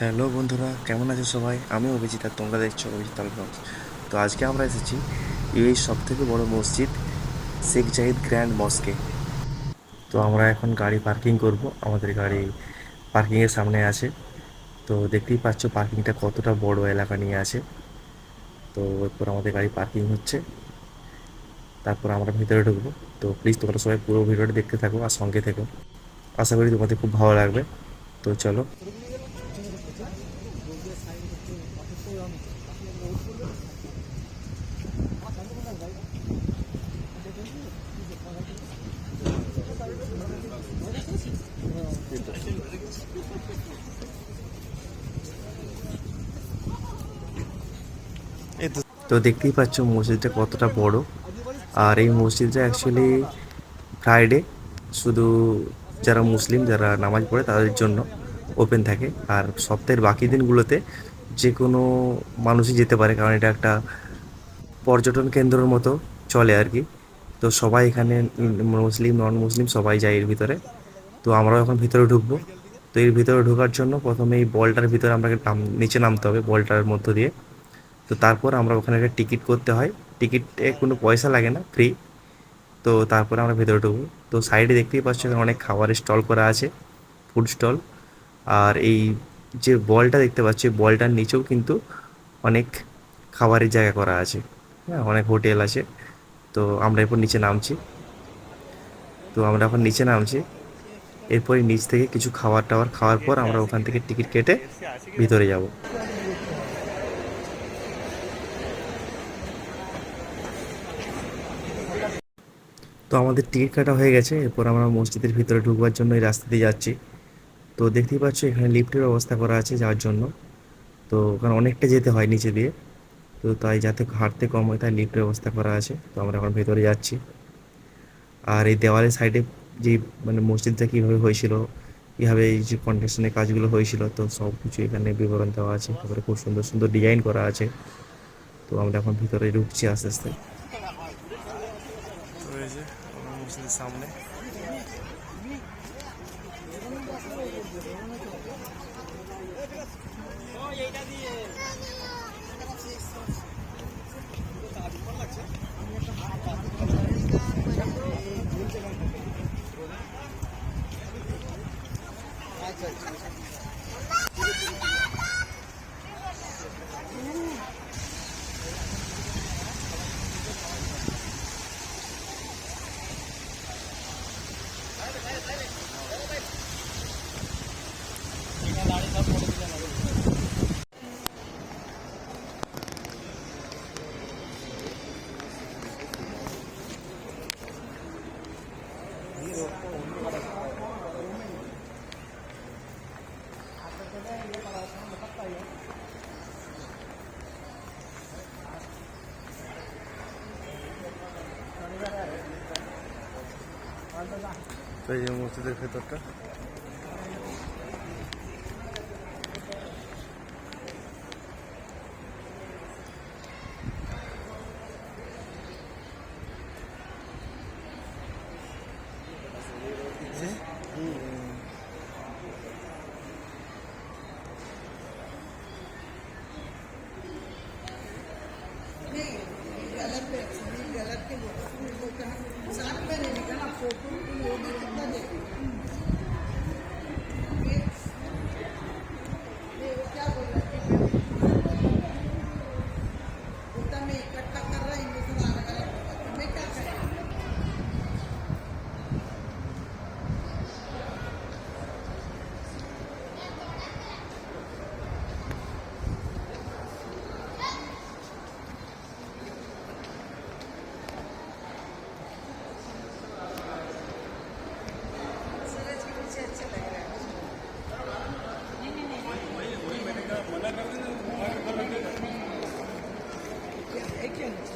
Hello বন্ধুরা, কেমন আছো সবাই? আমি অভিজিৎ আর তোমরা দেখছো অভিজিৎ ব্লগস। তো আজকে আমরা এসেছি ইউএই সব থেকে বড় মসজিদ শেখ জাহিদ গ্র্যান্ড মস্কে। তো আমরা এখন গাড়ি পার্কিং করব, আমাদের গাড়ি পার্কিংয়ের সামনে আছে। তো দেখতেই পাচ্ছ পার্কিংটা কতটা বড় এলাকা নিয়ে আছে। তো এরপর আমাদের গাড়ি পার্কিং হচ্ছে, তারপর আমরা ভিতরে ঢুকবো। তো প্লিজ তোমরা সবাই পুরো ভিডিওটা দেখতে থাকো আর সঙ্গে থেকো, আশা করি তোমাদের খুব ভালো লাগবে। তো চলো। তো দেখতেই পাচ্ছ মসজিদটা কতটা বড়। আর এই মসজিদটা অ্যাকচুয়ালি ফ্রাইডে শুধু যারা মুসলিম যারা নামাজ পড়ে তাদের জন্য ওপেন থাকে। আর সপ্তাহের বাকি দিনগুলোতে যে কোনো মানুষই যেতে পারে, কারণ এটা একটা পর্যটন কেন্দ্রের মতো চলে আর কি। তো সবাই এখানে মুসলিম নন মুসলিম সবাই যায় এর ভিতরে। তো আমরাও এখন ভিতরে ঢুকবো। তো এর ভিতরে ঢোকার জন্য প্রথমে এই বলটার ভিতরে আমরা নিচে নামতে হবে বলটার মধ্য দিয়ে। তো তারপর আমরা ওখানে একটা টিকিট করতে হয়। টিকিটে কোনো পয়সা লাগে না, ফ্রি। তো তারপরে আমরা ভেতরে ঢুকবো। তো সাইডে দেখতেই পাচ্ছ এখানে অনেক খাবারের স্টল করা আছে, ফুড স্টল। আর এই যে বলটা দেখতে পাচ্ছি, বলটার নিচেও কিন্তু অনেক খাবারের জায়গা করা আছে। হ্যাঁ, অনেক হোটেল আছে। তো আমরা এরপর নিচে নামছি। তো আমরা এখন নিচে নামছি। এরপরে নিচ থেকে কিছু খাবার টাবার খাওয়ার পর আমরা ওখান থেকে টিকিট কেটে ভিতরে যাব। তো আমাদের টিকিট কাটা হয়ে গেছে, এরপর আমরা মসজিদের ভিতরে ঢুকবার জন্য এই রাস্তা দিয়ে যাচ্ছি। তো দেখতেই পাচ্ছ এখানে লিফটের ব্যবস্থা করা আছে যাওয়ার জন্য। তো ওখানে অনেকটা যেতে হয় নিচে দিয়ে। তো তাই যাতে হাঁটতে কম হয় তাই লিফটের ব্যবস্থা করা আছে। তো আমরা এখন ভেতরে যাচ্ছি। আর এই দেওয়ালের সাইডে যে মানে মসজিদটা কীভাবে হয়েছিল, কীভাবে এই যে কনস্ট্রাকশনের কাজগুলো হয়েছিল, তো সব কিছু এখানে বিবরণ দেওয়া আছে। তারপরে খুব সুন্দর সুন্দর ডিজাইন করা আছে। তো আমরা এখন ভিতরে ঢুকছি আস্তে আস্তে। তো এই যে আমরা মসজিদের সামনে। তো এই যে মসজিদের ভেতরটা।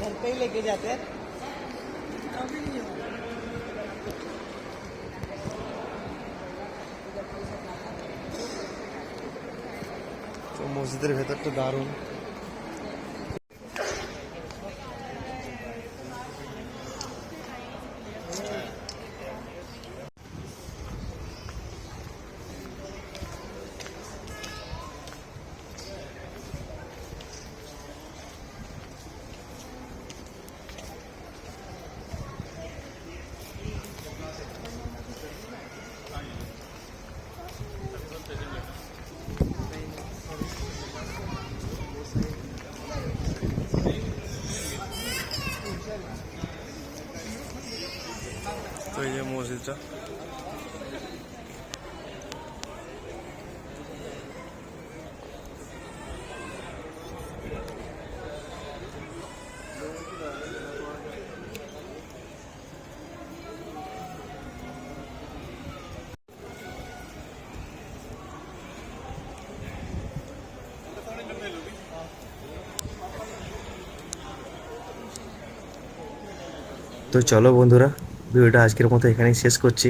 घर पे ही लेके जाते हैं। তো মসজিদের ভেতরটা দারুণ। চ। তো চলো বন্ধুরা, ভিডিওটা আজকের মতো এখানেই শেষ করছি।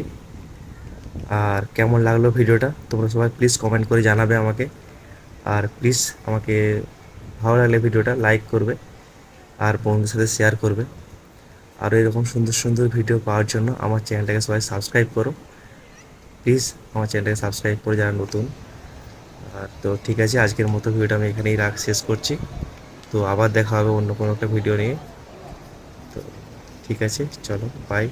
আর কেমন লাগলো ভিডিওটা তোমরা সবাই প্লিজ কমেন্ট করে জানাবে আমাকে। আর প্লিজ আমাকে ভালো লাগলে ভিডিওটা লাইক করবে আর বন্ধুদের সাথে শেয়ার করবে। আরও এরকম সুন্দর সুন্দর ভিডিও পাওয়ার জন্য আমার চ্যানেলটাকে সবাই সাবস্ক্রাইব করো প্লিজ। আমার চ্যানেলটাকে সাবস্ক্রাইব করে যারা নতুন। আর তো ঠিক আছে, আজকের মতো ভিডিওটা আমি এখানেই শেষ করছি। তো আবার দেখা হবে অন্য কোনো একটা ভিডিও নিয়ে। তো ঠিক আছে, চলো বাই।